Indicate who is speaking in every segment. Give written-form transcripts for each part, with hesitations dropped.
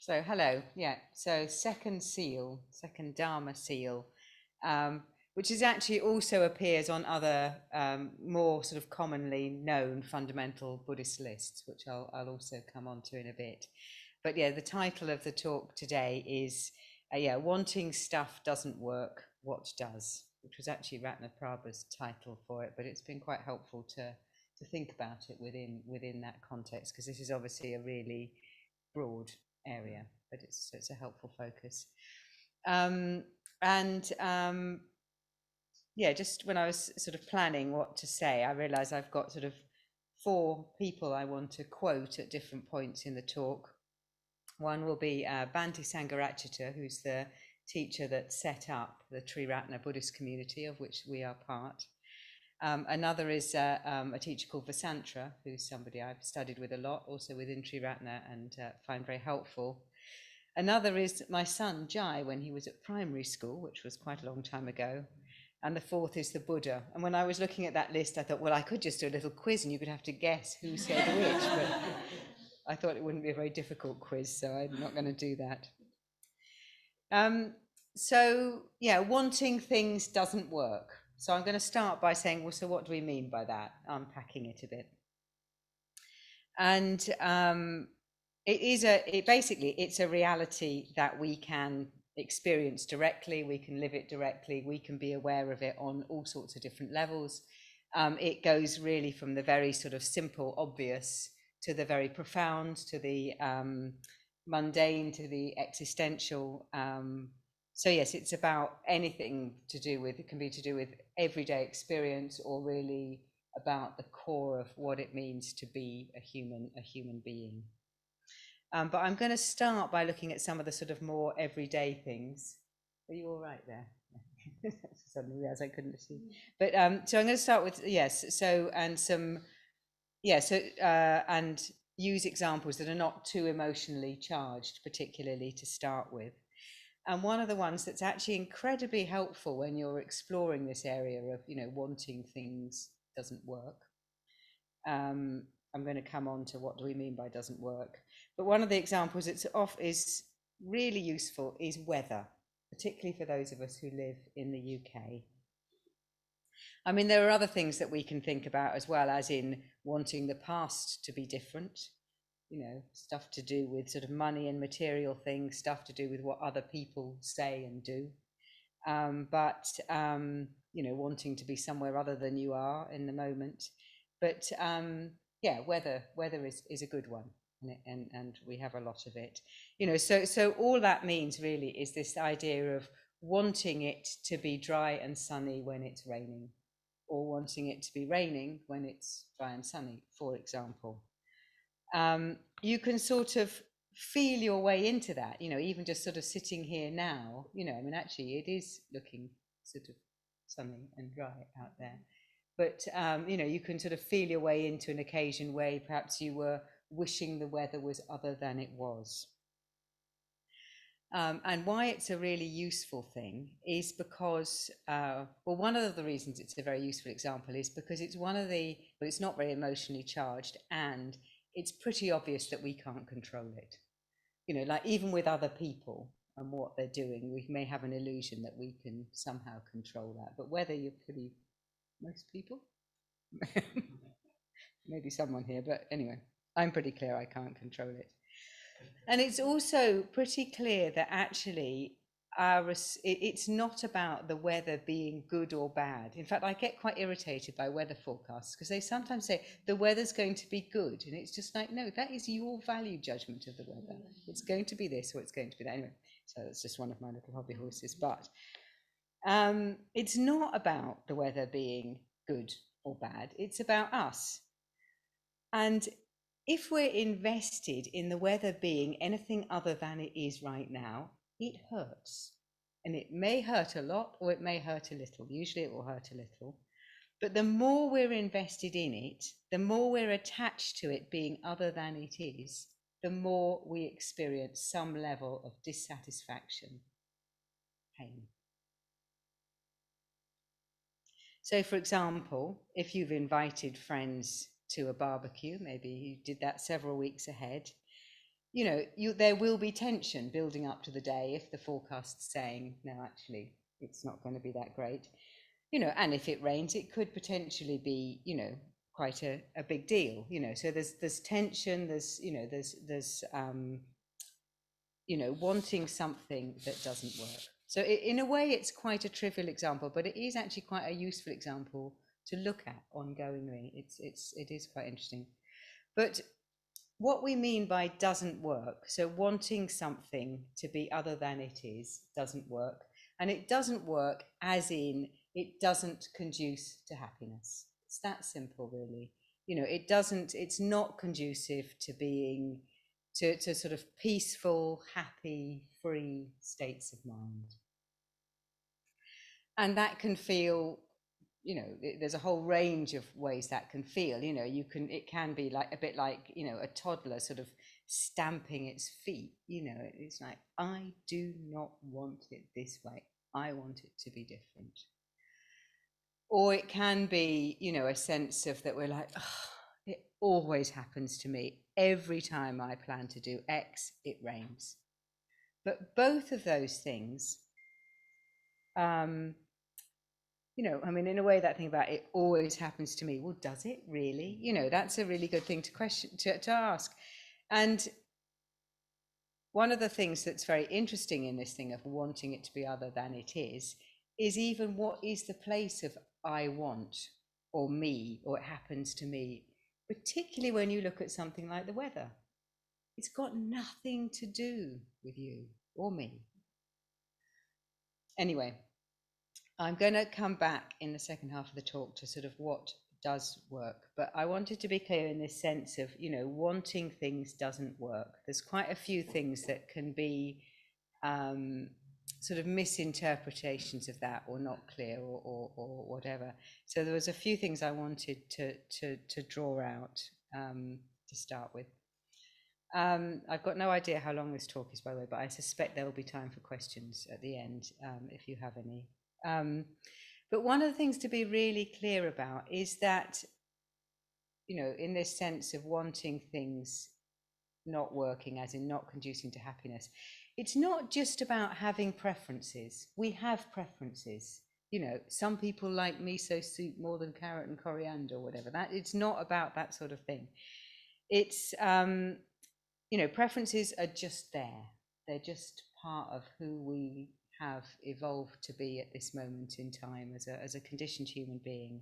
Speaker 1: So hello, yeah. So second seal, second Dharma seal, um, which is actually also appears on other more sort of commonly known fundamental Buddhist lists, which I'll also come on to in a bit. But yeah, the title of the talk today is wanting stuff doesn't work, what does? Which was actually Ratnaprabha's title for it, but it's been quite helpful to think about it within that context, because this is obviously a really broad area, but it's a helpful focus. Um, and Yeah, just when I was sort of planning what to say, I realised I've got sort of four people I want to quote at different points in the talk. One will be Bhante Sangharakshita, who's the teacher that set up the Triratna Buddhist community, of which we are part. Another is a teacher called Vasantra, who's somebody I've studied with a lot, also within Triratna, and find very helpful. Another is my son Jai, when he was at primary school, which was quite a long time ago. And the fourth is the Buddha. And when I was looking at that list, I thought, well, I could just do a little quiz and you could have to guess who said which. But I thought it wouldn't be a very difficult quiz, so I'm not going to do that. Wanting things doesn't work. So I'm going to start by saying, well, so what do we mean by that? Unpacking it a bit. And it's a reality that we can experience directly, we can live it directly, we can be aware of it on all sorts of different levels. It goes really from the very sort of simple, obvious, to the very profound, to the mundane, to the existential. So yes, it's about anything to do with, it can be to do with everyday experience, or really about the core of what it means to be a human being. But I'm going to start by looking at some of the sort of more everyday things. Are you all right there? Suddenly realised I couldn't see. But so I'm going to start with and use examples that are not too emotionally charged, particularly to start with. And one of the ones that's actually incredibly helpful when you're exploring this area of, wanting things doesn't work. I'm going to come on to what do we mean by doesn't work. But one of the examples is really useful is weather, particularly for those of us who live in the UK. I mean, there are other things that we can think about as well, as in wanting the past to be different, stuff to do with sort of money and material things, stuff to do with what other people say and do. Wanting to be somewhere other than you are in the moment. But weather is a good one, and we have a lot of it. So all that means really is this idea of wanting it to be dry and sunny when it's raining, or wanting it to be raining when it's dry and sunny, for example. You can sort of feel your way into that, even just sort of sitting here now, I mean, actually it is looking sort of sunny and dry out there. But, you can sort of feel your way into an occasion where perhaps you were wishing the weather was other than it was. And why it's a really useful thing is because, one of the reasons it's a very useful example is because it's it's not very emotionally charged, and it's pretty obvious that we can't control it. Like even with other people and what they're doing, we may have an illusion that we can somehow control that. But whether most people, maybe someone here, but anyway, I'm pretty clear I can't control it. And it's also pretty clear that actually it's not about the weather being good or bad. In fact, I get quite irritated by weather forecasts because they sometimes say the weather's going to be good, and it's just like, no, that is your value judgment of the weather. It's going to be this or it's going to be that. Anyway, so that's just one of my little hobby horses. But it's not about the weather being good or bad. It's about us. And if we're invested in the weather being anything other than it is right now, it hurts. And it may hurt a lot or it may hurt a little. Usually it will hurt a little. But the more we're invested in it, the more we're attached to it being other than it is, the more we experience some level of dissatisfaction, pain. So, for example, if you've invited friends to a barbecue, maybe you did that several weeks ahead, there will be tension building up to the day if the forecast's saying, no, actually, it's not going to be that great. And if it rains, it could potentially be, quite a big deal, so there's tension, there's wanting something that doesn't work. So in a way, it's quite a trivial example, but it is actually quite a useful example to look at ongoingly. It is quite interesting. But what we mean by doesn't work, so wanting something to be other than it is, doesn't work. And it doesn't work as in it doesn't conduce to happiness. It's that simple, really. It's not conducive to being, to sort of peaceful, happy, free states of mind. And that can feel, there's a whole range of ways that can feel. It can be like a bit like, a toddler sort of stamping its feet. It's like, I do not want it this way. I want it to be different. Or it can be, a sense of that we're like, oh, it always happens to me. Every time I plan to do X, it rains. But both of those things, in a way, that thing about it always happens to me. Well, does it really? That's a really good thing to ask. And one of the things that's very interesting in this thing of wanting it to be other than it is even what is the place of I want or me or it happens to me, particularly when you look at something like the weather. It's got nothing to do with you or me. Anyway, I'm going to come back in the second half of the talk to sort of what does work, but I wanted to be clear in this sense of, wanting things doesn't work. There's quite a few things that can be sort of misinterpretations of that, or not clear, or whatever. So there was a few things I wanted to draw out to start with. I've got no idea how long this talk is, by the way, but I suspect there will be time for questions at the end, if you have any. But one of the things to be really clear about is that, in this sense of wanting things not working, as in not conducing to happiness, it's not just about having preferences. We have preferences. Some people like miso soup more than carrot and coriander or whatever. That it's not about that sort of thing. It's preferences are just there. They're just part of who we have evolved to be at this moment in time as a conditioned human being.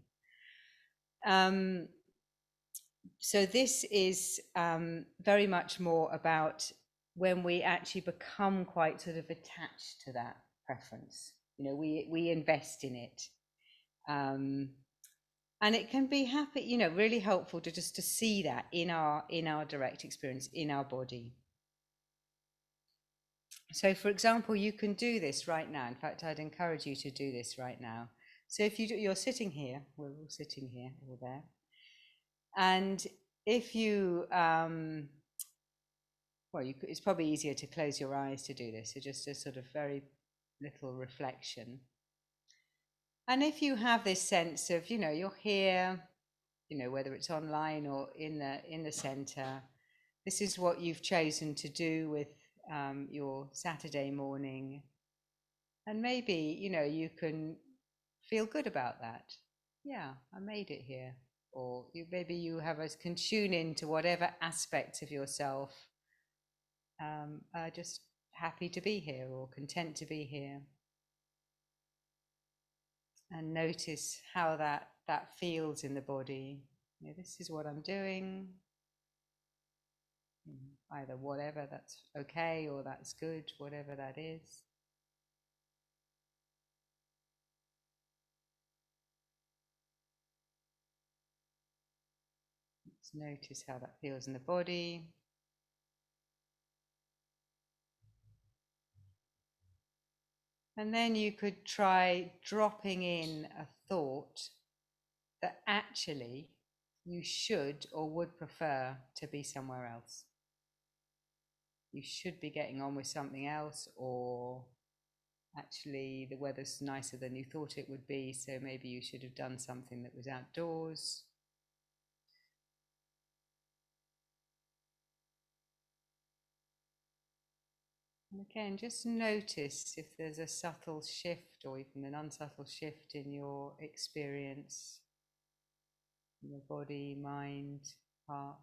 Speaker 1: So this is very much more about when we actually become quite sort of attached to that preference. We invest in it. And it can be really helpful to just to see that in our direct experience, in our body. So, for example, you can do this right now. In fact, I'd encourage you to do this right now. So if you're sitting here, we're all sitting here, all there. And if you, it's probably easier to close your eyes to do this. So just a sort of very little reflection. And if you have this sense of, you're here, whether it's online or in the center, this is what you've chosen to do with your Saturday morning. And maybe, you can feel good about that. Yeah, I made it here. Or maybe you can tune into whatever aspects of yourself are just happy to be here or content to be here. And notice how that feels in the body. This is what I'm doing. Either whatever, that's okay, or that's good, whatever that is. Let's notice how that feels in the body. And then you could try dropping in a thought that actually you should or would prefer to be somewhere else. You should be getting on with something else, or actually the weather's nicer than you thought it would be, so maybe you should have done something that was outdoors. And again, just notice if there's a subtle shift or even an unsubtle shift in your experience, in your body, mind, heart.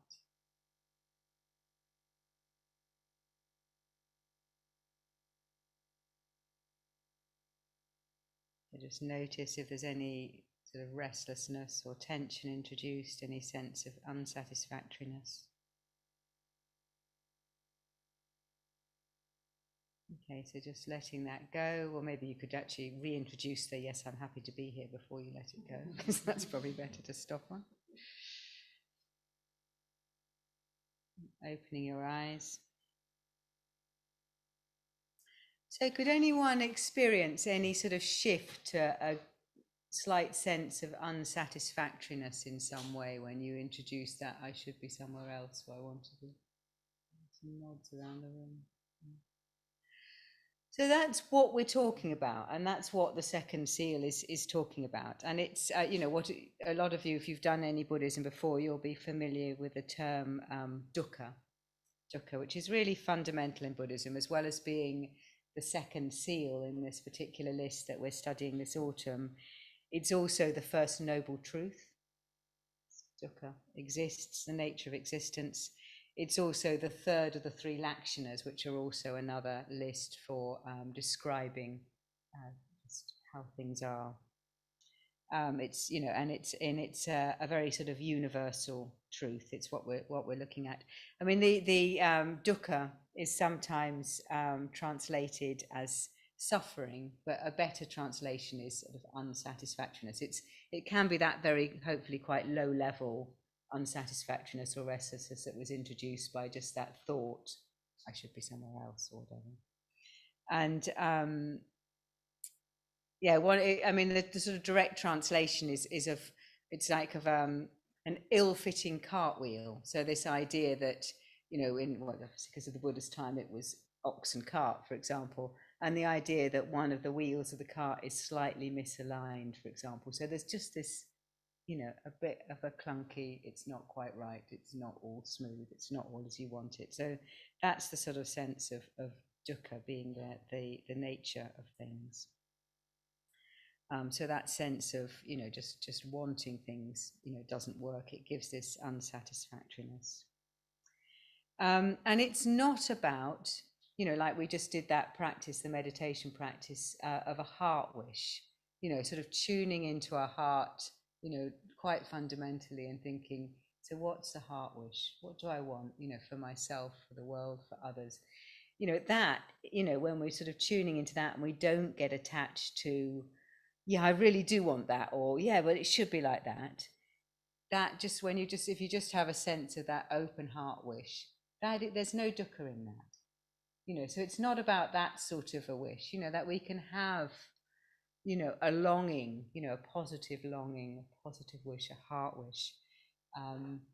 Speaker 1: So just notice if there's any sort of restlessness or tension introduced, any sense of unsatisfactoriness. Okay, so just letting that go, or maybe you could actually reintroduce the yes, I'm happy to be here before you let it go, because that's probably better to stop on. Opening your eyes. So could anyone experience any sort of shift to a slight sense of unsatisfactoriness in some way when you introduce that I should be somewhere else where I want to be? Some nods around the room. So that's what we're talking about, and that's what the second seal is talking about. And it's you know, what a lot of you, if you've done any Buddhism before, you'll be familiar with the term dukkha, which is really fundamental in Buddhism, as well as being the second seal in this particular list that we're studying this autumn. It's also the first noble truth. Dukkha exists, the nature of existence. It's also the third of the three lakshanas, which are also another list for describing just how things are. It's, you know, and it's a very sort of universal truth. It's what we're looking at. I mean, the dukkha is sometimes translated as suffering, but a better translation is sort of unsatisfactoriness. It can be that very, hopefully quite low level unsatisfactoriness or restlessness that was introduced by just that thought, I should be somewhere else or whatever. And yeah, I mean, the sort of direct translation is of, it's like of an ill-fitting cartwheel. So this idea that, you know, because of the Buddha's time, it was ox and cart, for example, and the idea that one of the wheels of the cart is slightly misaligned, for example. So there's just this, you know, a bit of a clunky, it's not quite right, it's not all smooth, it's not all as you want it. So that's the sort of sense of dukkha being the nature of things. So that sense of, you know, just wanting things, you know, doesn't work. It gives this unsatisfactoriness. And it's not about, you know, like we just did that practice, the meditation practice of a heart wish, you know, sort of tuning into our heart, you know, quite fundamentally and thinking, so what's the heart wish? What do I want, you know, for myself, for the world, for others? You know, that, you know, when we're sort of tuning into that and we don't get attached to, yeah, I really do want that, or yeah, well, it should be like that. That just when you just, if you just have a sense of that open heart wish, that there's no dukkha in that, you know. So it's not about that sort of a wish, you know, that we can have, you know, a longing, you know, a positive longing, a positive wish, a heart wish,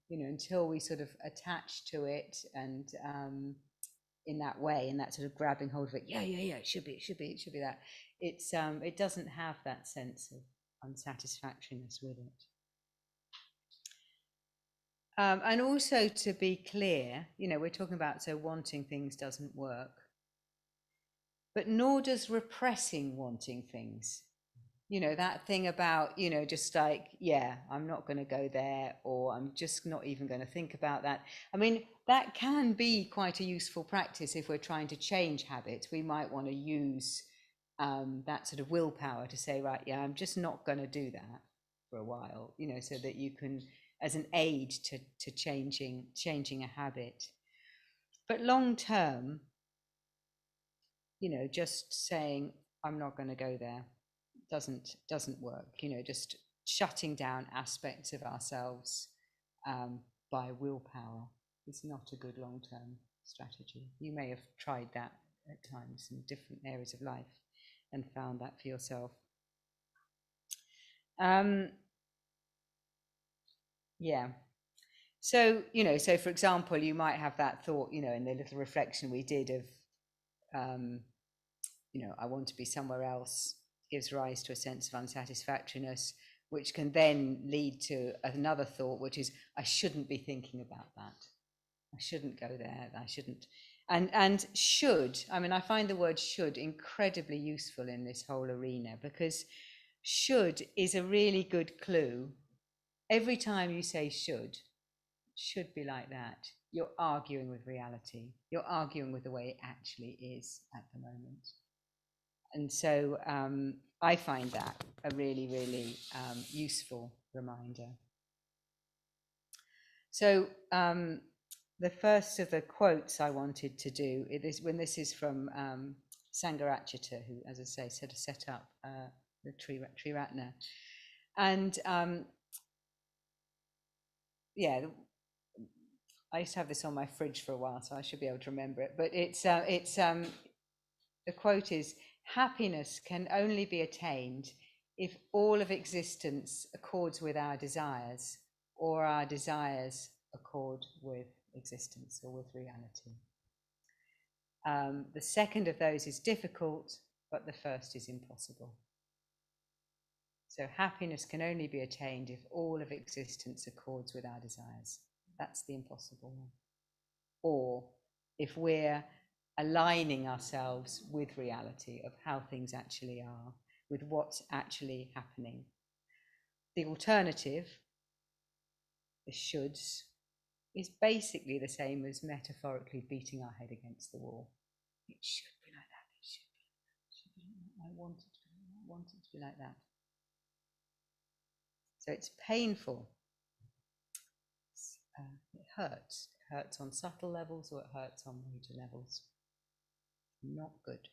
Speaker 1: you know, until we sort of attach to it and in that way, in that sort of grabbing hold of it, yeah, it should be that. It doesn't have that sense of unsatisfactoriness with it. And also, to be clear, you know, we're talking about, so wanting things doesn't work, but nor does repressing wanting things. You know, that thing about, you know, just like, yeah, I'm not going to go there, or I'm just not even going to think about that. I mean, that can be quite a useful practice if we're trying to change habits. We might want to use that sort of willpower to say, right, yeah, I'm just not going to do that for a while, you know, so that you can, as an aid to changing a habit. But long term, you know, just saying, I'm not going to go there doesn't work, you know. Just shutting down aspects of ourselves by willpower is not a good long-term strategy. You may have tried that at times in different areas of life and found that for yourself. Yeah. So, you know, so for example, you might have that thought, you know, in the little reflection we did of, you know, I want to be somewhere else, gives rise to a sense of unsatisfactoriness, which can then lead to another thought, which is, I shouldn't be thinking about that. I shouldn't go there. I shouldn't. And should, I mean, I find the word should incredibly useful in this whole arena, because should is a really good clue. Every time you say should be like that, you're arguing with reality. You're arguing with the way it actually is at the moment. And so I find that a really, really useful reminder. So the first of the quotes I wanted to do, this is from Sangharakshita, who, as I say, set up the Triratna. And yeah, I used to have this on my fridge for a while, so I should be able to remember it. But the quote is, "Happiness can only be attained if all of existence accords with our desires, or our desires accord with existence or with reality. The second of those is difficult, but the first is impossible." So happiness can only be attained if all of existence accords with our desires. That's the impossible one. Or if we're aligning ourselves with reality of how things actually are, with what's actually happening. The alternative, the shoulds, is basically the same as metaphorically beating our head against the wall. It should be like that. It should be like that. It should be like that. I want it to be like that. So it's painful. It hurts. It hurts on subtle levels, or it hurts on major levels. Not good.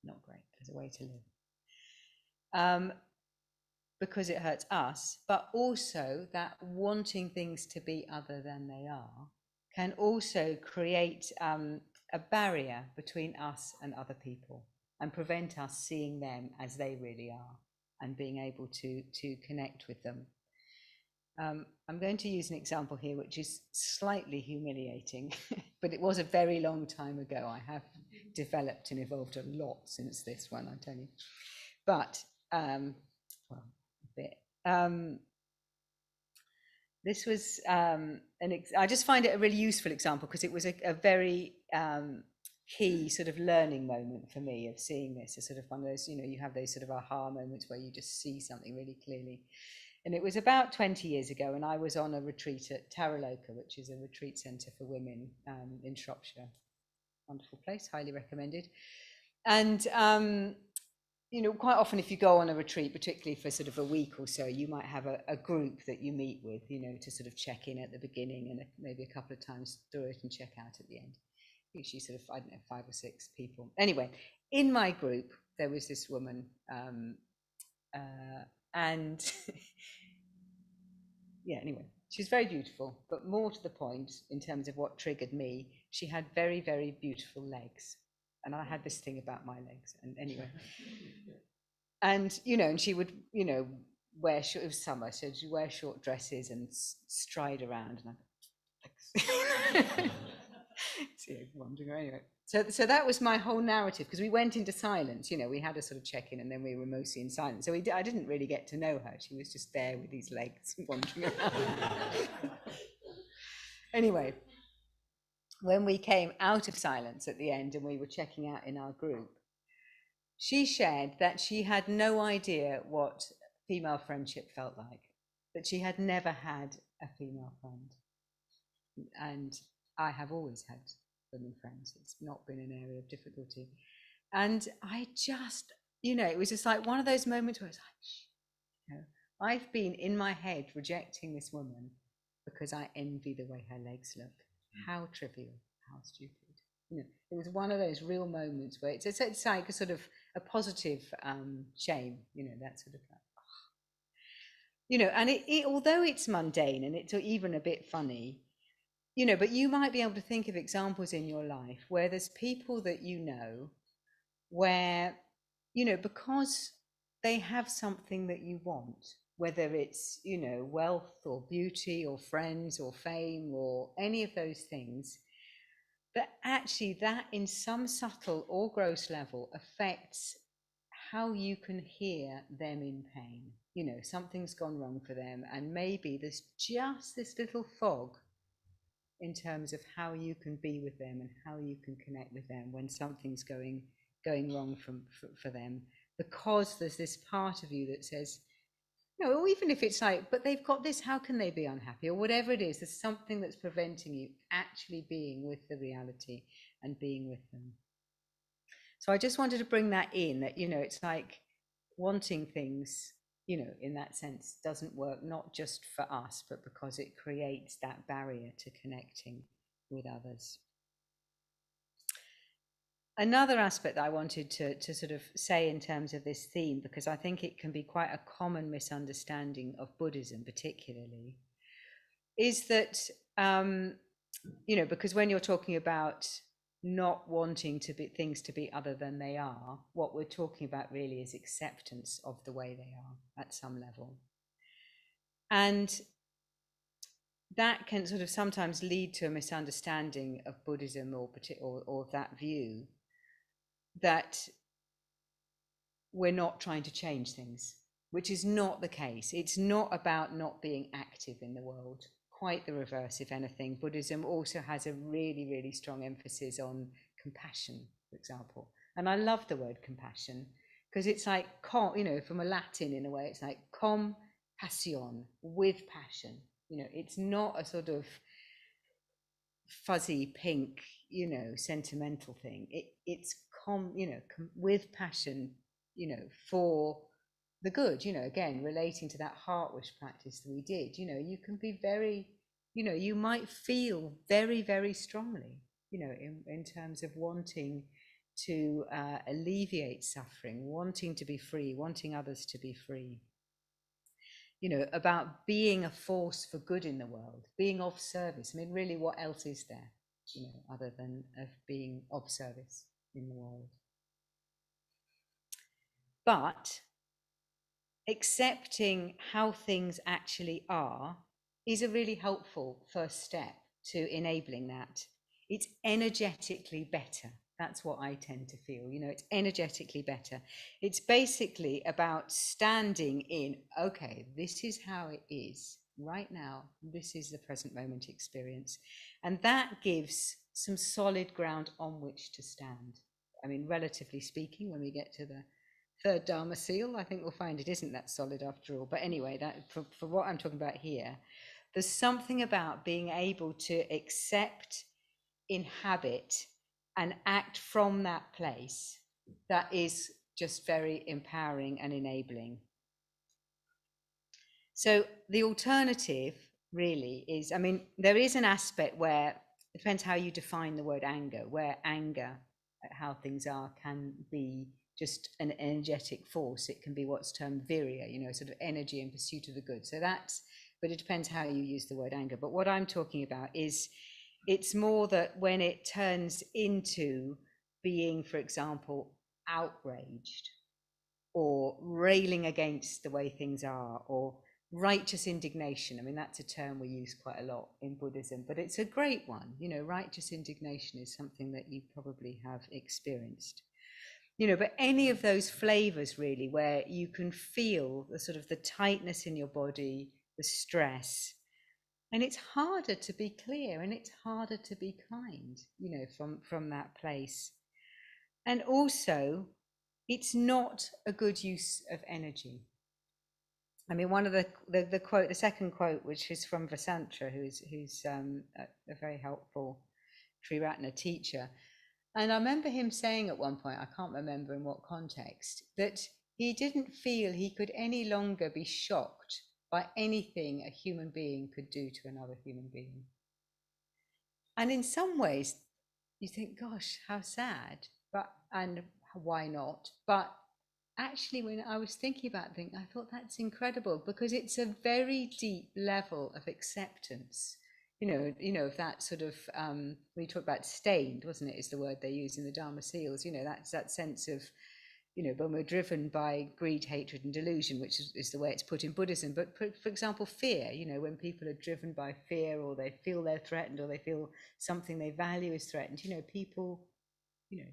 Speaker 1: Not great as a way to live. Because it hurts us, but also that wanting things to be other than they are can also create a barrier between us and other people, and prevent us seeing them as they really are and being able to connect with them. I'm going to use an example here which is slightly humiliating, but it was a very long time ago. I have developed and evolved a lot since this one, I tell you. But, well, a bit. This was, I just find it a really useful example, because it was a very key sort of learning moment for me, of seeing this as sort of one of those, you have those sort of aha moments where you just see something really clearly. And it was about 20 years ago, and I was on a retreat at Taraloka, which is a retreat centre for women in Shropshire. Wonderful place, highly recommended. And, quite often if you go on a retreat, particularly for sort of a week or so, you might have a group that you meet with, to sort of check in at the beginning, and maybe a couple of times through it, and check out at the end. Usually sort of, 5 or 6 people. Anyway, in my group, there was this woman, and yeah, anyway, she's very beautiful, but more to the point, in terms of what triggered me, she had very, very beautiful legs. And I had this thing about my legs. And anyway, and, and she would, wear short, it was summer, so she'd wear short dresses and stride around. And I see her wandering around. Anyway. So that was my whole narrative, because we went into silence. We had a sort of check-in, and then we were mostly in silence. So I didn't really get to know her. She was just there with these legs wandering around. Anyway, when we came out of silence at the end and we were checking out in our group, she shared that she had no idea what female friendship felt like, that she had never had a female friend. And I have always had women friends. It's not been an area of difficulty. And I just, it was just like one of those moments where it's like, I've been in my head rejecting this woman because I envy the way her legs look. How trivial, how stupid. It was one of those real moments where it's like a sort of a positive shame, that sort of like, and it although it's mundane and it's even a bit funny, but you might be able to think of examples in your life where there's people that where, because they have something that you want, whether it's, wealth or beauty or friends or fame or any of those things, that actually that in some subtle or gross level affects how you can hear them in pain. Something's gone wrong for them, and maybe there's just this little fog in terms of how you can be with them and how you can connect with them when something's going wrong for them, because there's this part of you that says, no, or even if it's like, but they've got this, how can they be unhappy, or whatever it is, there's something that's preventing you actually being with the reality and being with them. So I just wanted to bring that in, that, you know, it's like wanting things, you know, in that sense doesn't work, not just for us, but because it creates that barrier to connecting with others. Another aspect that I wanted to sort of say in terms of this theme, because I think it can be quite a common misunderstanding of Buddhism particularly, is that, you know, because when you're talking about not wanting to be things to be other than they are, what we're talking about really is acceptance of the way they are at some level. And that can sort of sometimes lead to a misunderstanding of Buddhism or that view, that we're not trying to change things, which is not the case. It's not about not being active in the world. Quite the reverse, if anything. Buddhism also has a really, really strong emphasis on compassion, for example. And I love the word compassion, because it's like, you know, from a Latin in a way, it's like compassion, with passion. You know, it's not a sort of fuzzy pink, you know, sentimental thing. It's you know, with passion, you know, for the good, you know, again, relating to that heart wish practice that we did, you know, you can be very, you know, you might feel very, very strongly, you know, in terms of wanting to alleviate suffering, wanting to be free, wanting others to be free, you know, about being a force for good in the world, being of service. I mean, really, what else is there, you know, other than of being of service in the world? But accepting how things actually are is a really helpful first step to enabling that. It's energetically better. That's what I tend to feel, you know, it's energetically better. It's basically about standing in, okay, this is how it is right now. This is the present moment experience. And that gives some solid ground on which to stand. I mean, relatively speaking, when we get to the third Dharma seal, I think we'll find it isn't that solid after all. But anyway, that for what I'm talking about here, there's something about being able to accept, inhabit, and act from that place that is just very empowering and enabling. So the alternative really is, I mean, there is an aspect where it depends how you define the word anger, where anger at how things are can be just an energetic force. It can be what's termed virya, you know, sort of energy in pursuit of the good. So that's, but it depends how you use the word anger. But what I'm talking about is, it's more that when it turns into being, for example, outraged or railing against the way things are, or righteous indignation. I mean, that's a term we use quite a lot in Buddhism, but it's a great one. You know, righteous indignation is something that you probably have experienced. You know, but any of those flavors really, where you can feel the sort of the tightness in your body, the stress, and it's harder to be clear and it's harder to be kind, you know, from that place. And also, it's not a good use of energy. I mean, one of the quote, the second quote, which is from Vasantra, who's a very helpful Triratna teacher. And I remember him saying at one point, I can't remember in what context, that he didn't feel he could any longer be shocked by anything a human being could do to another human being. And in some ways, you think, gosh, how sad, and why not? But actually, when I was thinking about things, I thought that's incredible, because it's a very deep level of acceptance. You know, of that sort of, we talked about stained, wasn't it, is the word they use in the Dharma seals, you know, that's that sense of, you know, when we're driven by greed, hatred, and delusion, which is the way it's put in Buddhism. But for example, fear, you know, when people are driven by fear, or they feel they're threatened, or they feel something they value is threatened, you know, people, you know,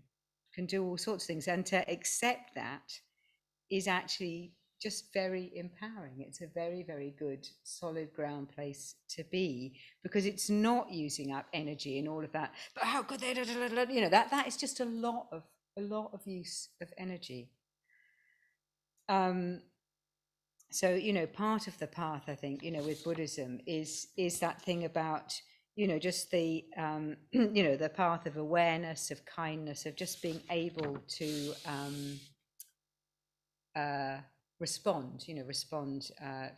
Speaker 1: can do all sorts of things. And to accept that is actually just very empowering. It's a very, very good, solid ground place to be, because it's not using up energy and all of that. But how could they, you know, that is just a lot of use of energy. So, you know, part of the path, I think, you know, with Buddhism is that thing about, you know, just the, you know, the path of awareness, of kindness, of just being able to respond, you know, respond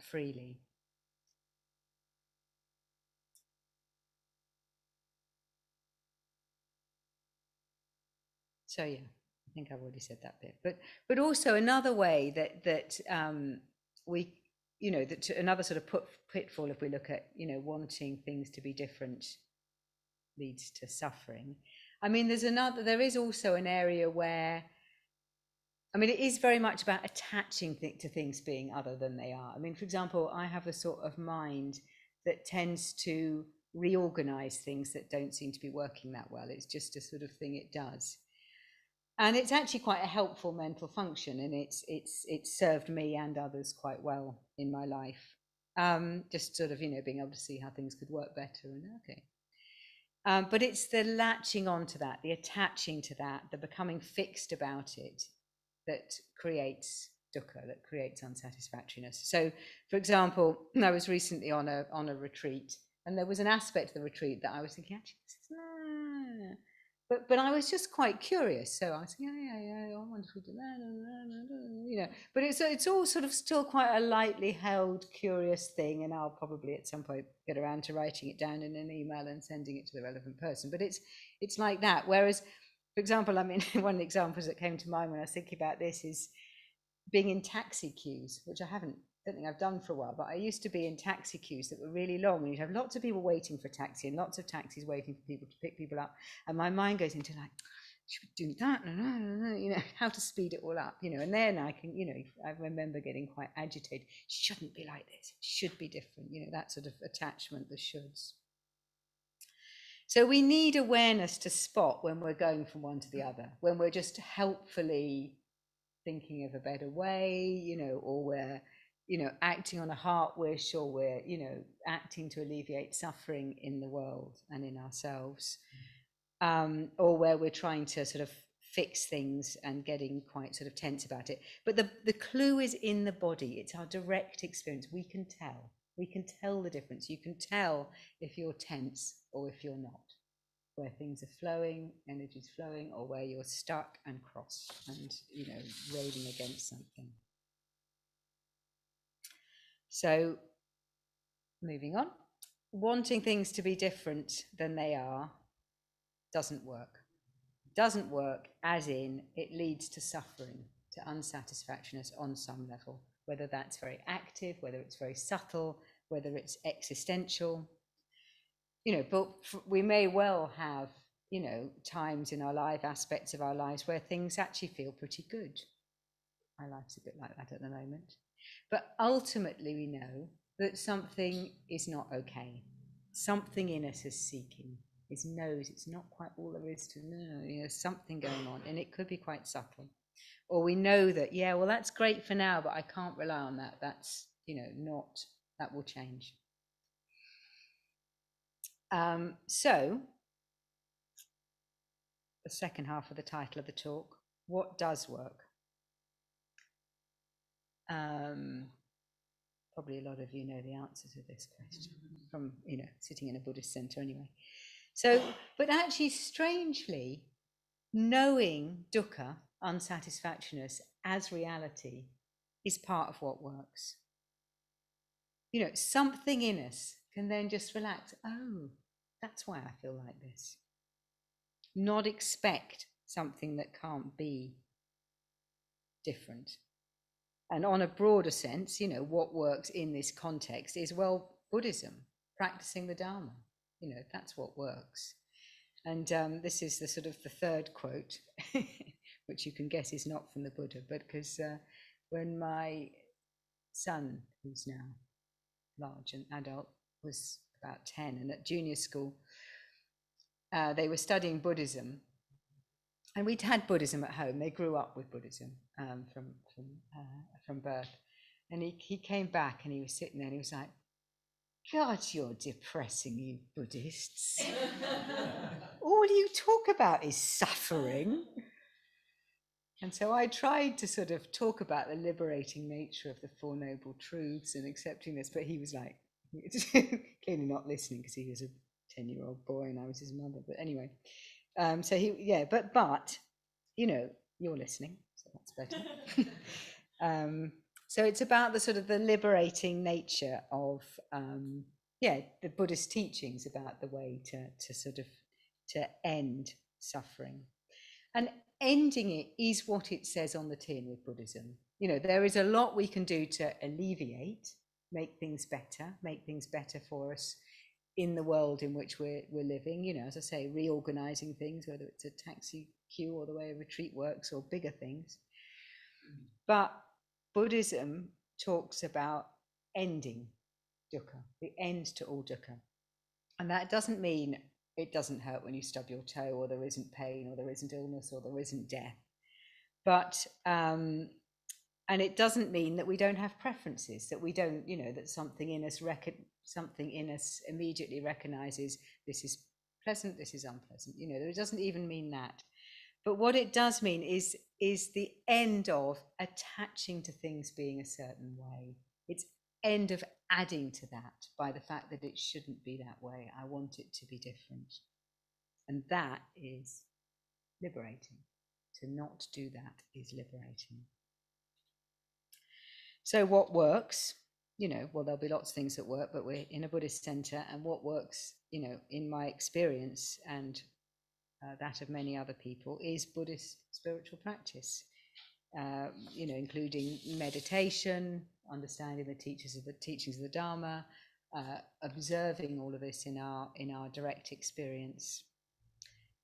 Speaker 1: freely. So yeah, I think I've already said that bit. But also another way that we, you know, that another sort of pitfall, if we look at, you know, wanting things to be different leads to suffering. I mean, there is also an area where, I mean, it is very much about attaching to things being other than they are. I mean, for example, I have a sort of mind that tends to reorganize things that don't seem to be working that well. It's just a sort of thing it does. And it's actually quite a helpful mental function, and it's served me and others quite well in my life. Just sort of, you know, being able to see how things could work better, and okay. But it's the latching onto that, the attaching to that, the becoming fixed about it, that creates dukkha, that creates unsatisfactoriness. So, for example, I was recently on a retreat, and there was an aspect of the retreat that I was thinking, actually, but I was just quite curious. So I was thinking, yeah, I wonder if we do that, you know. But it's all sort of still quite a lightly held, curious thing, and I'll probably at some point get around to writing it down in an email and sending it to the relevant person. But it's like that. Whereas, for example, I mean, one of the examples that came to mind when I was thinking about this is being in taxi queues, which I don't think I've done for a while, but I used to be in taxi queues that were really long, and you'd have lots of people waiting for a taxi and lots of taxis waiting for people to pick people up. And my mind goes into like, should we do that? You know, how to speed it all up, you know. And then I can, you know, I remember getting quite agitated. Shouldn't be like this. It should be different, you know, that sort of attachment, the shoulds. So we need awareness to spot when we're going from one to the other, when we're just helpfully thinking of a better way, you know, or we're, you know, acting on a heart wish, or we're, you know, acting to alleviate suffering in the world and in ourselves, or where we're trying to sort of fix things and getting quite sort of tense about it. But the clue is in the body. It's our direct experience. We can tell the difference. You can tell if you're tense or if you're not, where things are flowing, energy's flowing, or where you're stuck and cross and, you know, railing against something. So, moving on, wanting things to be different than they are doesn't work. Doesn't work, as in it leads to suffering, to unsatisfactoriness on some level, whether that's very active, whether it's very subtle, whether it's existential. You know, but we may well have, you know, times in our life, aspects of our lives where things actually feel pretty good. My life's a bit like that at the moment. But ultimately, we know that something is not okay. Something in us is seeking, knows it's not quite all there is to know. You know, something going on, and it could be quite subtle. Or we know that, yeah, well, that's great for now, but I can't rely on that. That's, you know, not, that will change. So, the second half of the title of the talk, what does work? Probably a lot of you know the answer to this question from, you know, sitting in a Buddhist center anyway. So, but actually, strangely, knowing dukkha, unsatisfactoriness, as reality is part of what works. You know, something in us can then just relax. Oh, that's why I feel like this. Not expect something that can't be different. And on a broader sense, you know, what works in this context is, well, Buddhism, practicing the Dharma, you know, that's what works. And this is the sort of the third quote, which you can guess is not from the Buddha, but because when my son, who's now large and adult, was about 10, and at junior school, they were studying Buddhism. And we'd had Buddhism at home. They grew up with Buddhism from birth. And he came back and he was sitting there and he was like, God, you're depressing, you Buddhists. All you talk about is suffering. And so I tried to sort of talk about the liberating nature of the Four Noble Truths and accepting this, but he was like, clearly not listening because he was a 10-year-old boy and I was his mother. But anyway, so but, you know, you're listening, so that's better. So it's about the sort of the liberating nature of, the Buddhist teachings about the way to sort of to end suffering. And ending it is what it says on the tin with Buddhism. You know, there is a lot we can do to alleviate, make things better for us in the world in which we're living. You know, as I say, reorganizing things, whether it's a taxi queue or the way a retreat works or bigger things. But Buddhism talks about ending dukkha, the end to all dukkha. And that doesn't mean it doesn't hurt when you stub your toe, or there isn't pain, or there isn't illness, or there isn't death. But, and it doesn't mean that we don't have preferences, that we don't, you know, that something in us immediately recognizes this is pleasant, this is unpleasant. You know, it doesn't even mean that. But what it does mean is the end of attaching to things being a certain way. It's end of adding to that by the fact that it shouldn't be that way. I want it to be different. And that is liberating. To not do that is liberating. So what works? You know, well, there'll be lots of things that work, but we're in a Buddhist center, and what works, you know, in my experience and that of many other people, is Buddhist spiritual practice, you know, including meditation, understanding the teachings of the Dharma, observing all of this in our direct experience.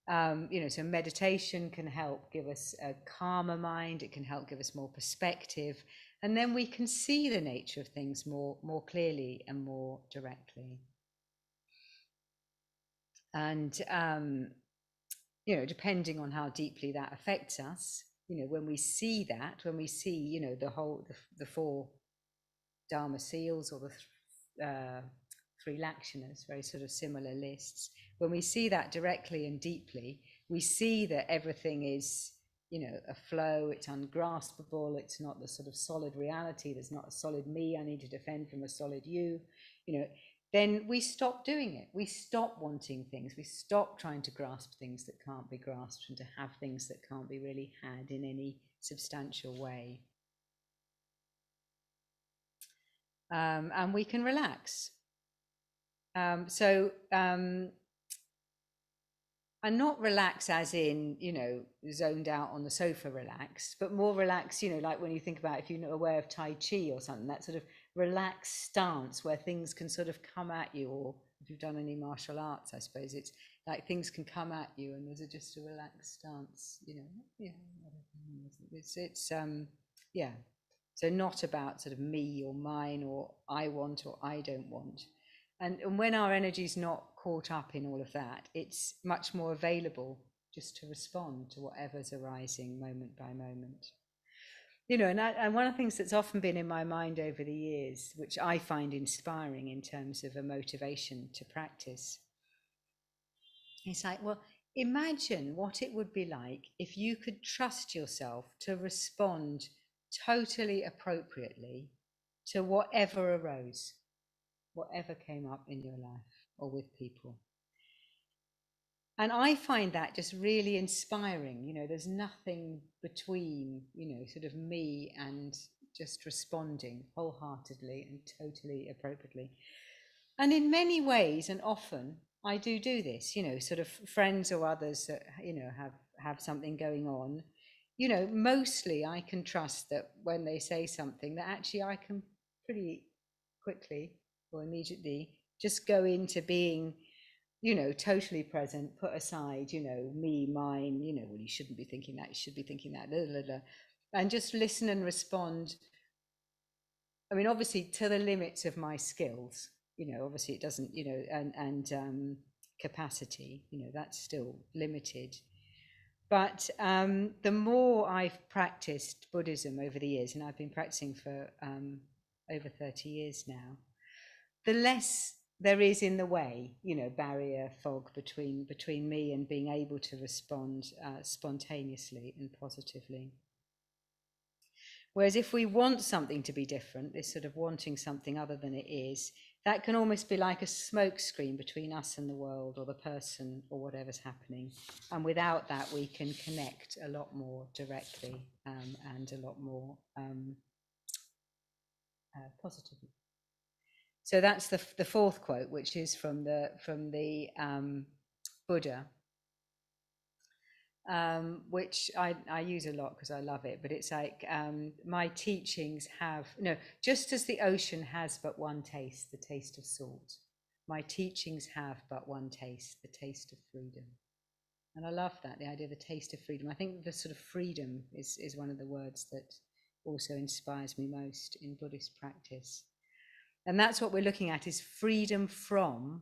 Speaker 1: You know, so meditation can help give us a calmer mind. It can help give us more perspective, and then we can see the nature of things more clearly and more directly. And you know, depending on how deeply that affects us, you know, when we see, you know, the four Dharma seals, or the three lakshanas, very sort of similar lists, when we see that directly and deeply, we see that everything is, you know, a flow, it's ungraspable, it's not the sort of solid reality, there's not a solid me I need to defend from a solid you, you know, then we stop doing it. We stop wanting things. We stop trying to grasp things that can't be grasped and to have things that can't be really had in any substantial way. And we can relax. And not relax as in, you know, zoned out on the sofa relaxed, but more relaxed, you know, like when you think about, if you're aware of Tai Chi or something, that sort of relaxed stance where things can sort of come at you, or if you've done any martial arts, I suppose it's like things can come at you and there's just a relaxed stance, you know. Yeah, it's yeah. So not about sort of me or mine or I want or I don't want. And when our energy's not caught up in all of that, it's much more available just to respond to whatever's arising moment by moment. You know, and one of the things that's often been in my mind over the years, which I find inspiring in terms of a motivation to practice, it's like, well, imagine what it would be like if you could trust yourself to respond totally appropriately to whatever arose, whatever came up in your life or with people. And I find that just really inspiring. You know, there's nothing between, you know, sort of me and just responding wholeheartedly and totally appropriately. And in many ways, and often, I do this, you know, sort of friends or others that, you know, have something going on, you know, mostly I can trust that when they say something that actually I can pretty quickly or immediately just go into being, you know, totally present, put aside, you know, me, mine, you know, well, you shouldn't be thinking that, you should be thinking that, blah, blah, blah, and just listen and respond. I mean, obviously to the limits of my skills, you know, obviously it doesn't, you know, and capacity, you know, that's still limited. But the more I've practiced Buddhism over the years, and I've been practicing for over 30 years now, the less there is in the way, barrier, fog between me and being able to respond spontaneously and positively. Whereas if we want something to be different, this sort of wanting something other than it is, that can almost be like a smoke screen between us and the world or the person or whatever's happening. And without that, we can connect a lot more directly and a lot more positively. So that's the fourth quote, which is from the Buddha, which I use a lot because I love it. But it's like, my teachings have, just as the ocean has but one taste, the taste of salt, my teachings have but one taste, the taste of freedom. And I love that, the idea of the taste of freedom. I think the sort of freedom is one of the words that also inspires me most in Buddhist practice. And that's what we're looking at, is freedom from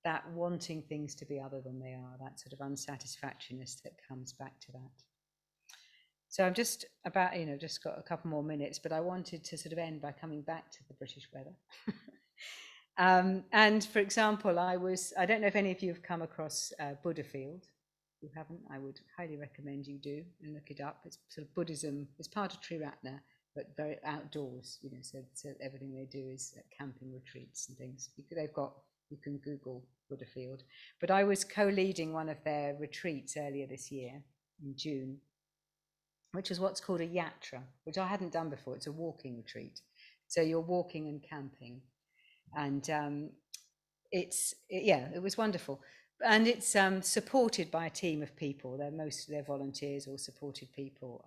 Speaker 1: that wanting things to be other than they are, that sort of unsatisfactoriness that comes back to that. So I'm just about, just got a couple more minutes, but I wanted to sort of end by coming back to the British weather. And for example, I don't know if any of you have come across Buddha Field. If you haven't, I would highly recommend you do and look it up. It's sort of Buddhism, it's part of Triratna, but very outdoors, so everything they do is camping retreats and things. You can Google Buddha Field. But I was co-leading one of their retreats earlier this year in June, which was what's called a yatra, which I hadn't done before. It's a walking retreat. So you're walking and camping. And it was wonderful. And it's supported by a team of people. They're volunteers or supported people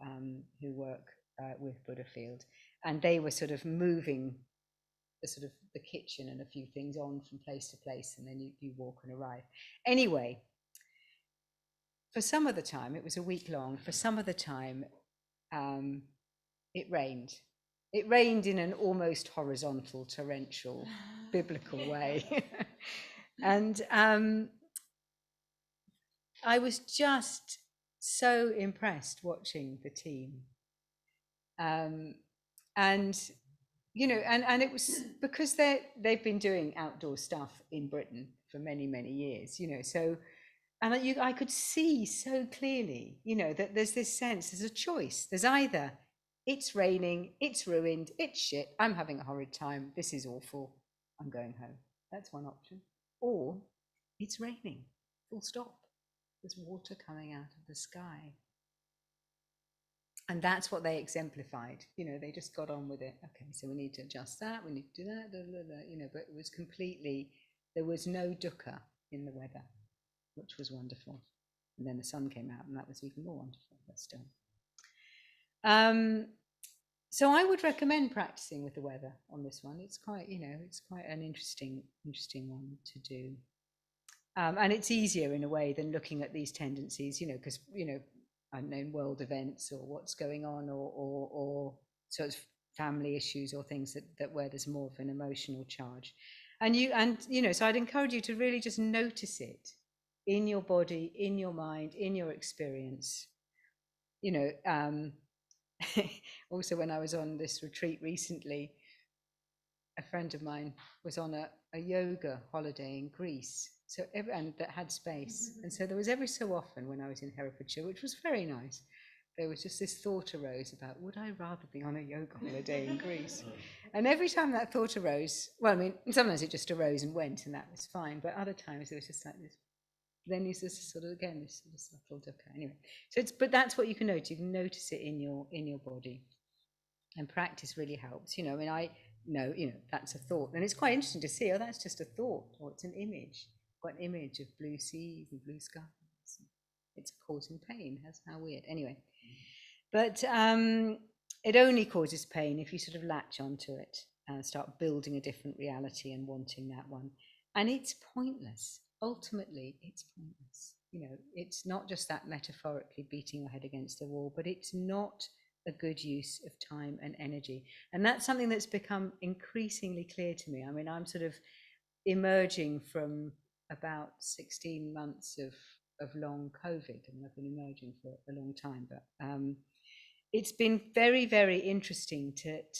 Speaker 1: who work with Buddha Field, and they were sort of moving the kitchen and a few things on from place to place, and then you walk and arrive. Anyway, for some of the time, it was a week long, for some of the time it rained. It rained in an almost horizontal, torrential, biblical way. And I was just so impressed watching the team. And it was because they've been doing outdoor stuff in Britain for many, many years, so, and I could see so clearly, that there's this sense, there's a choice. There's either it's raining, it's ruined, it's shit, I'm having a horrid time, this is awful, I'm going home. That's one option. Or it's raining, full stop. There's water coming out of the sky. And that's what they exemplified. They just got on with it. Okay, so we need to adjust that, we need to do that, but it was completely, there was no dukkha in the weather, which was wonderful. And then the sun came out, and that was even more wonderful, but still. So I would recommend practicing with the weather on this one. It's quite, it's quite an interesting one to do. And it's easier in a way than looking at these tendencies, because, unknown world events or what's going on, or sort of family issues or things that where there's more of an emotional charge. So I'd encourage you to really just notice it in your body, in your mind, in your experience. Also, when I was on this retreat recently, a friend of mine was on a yoga holiday in Greece, and that had space. And so there was every so often when I was in Herefordshire, which was very nice, there was just this thought arose about, would I rather be on a yoga holiday in Greece? And every time that thought arose, well, I mean, sometimes it just arose and went, and that was fine. But other times it was just like this. Then it's this sort of, again, this sort of subtle dukkha. Anyway, but that's what you can notice. You can notice it in your body, and practice really helps. I know, that's a thought, and it's quite interesting to see. Oh, that's just a thought, or it's an image. Got an image of blue seas and blue skies. It's causing pain. That's how weird. Anyway, but it only causes pain if you sort of latch onto it and start building a different reality and wanting that one. And it's pointless. Ultimately, it's pointless. It's not just that metaphorically beating your head against the wall, but it's not a good use of time and energy. And that's something that's become increasingly clear to me. I mean, I'm sort of emerging from about 16 months of long COVID, and I've been emerging for a long time, but it's been very, very interesting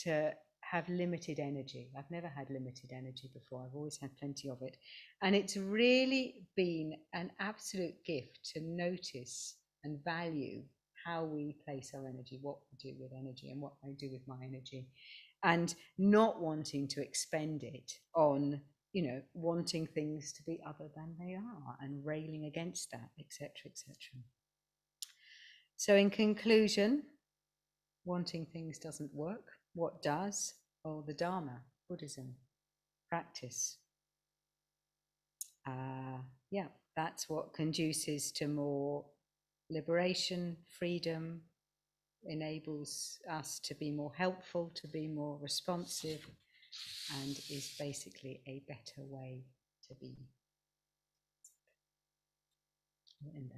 Speaker 1: to have limited energy. I've never had limited energy before. I've always had plenty of it. And it's really been an absolute gift to notice and value how we place our energy, what we do with energy and what I do with my energy, and not wanting to expend it on, you know, wanting things to be other than they are and railing against that, etc., etc. So in conclusion, wanting things doesn't work. What does? Oh, the Dharma, Buddhism, practice. Yeah, that's what conduces to more liberation, freedom, enables us to be more helpful, to be more responsive, and is basically a better way to be.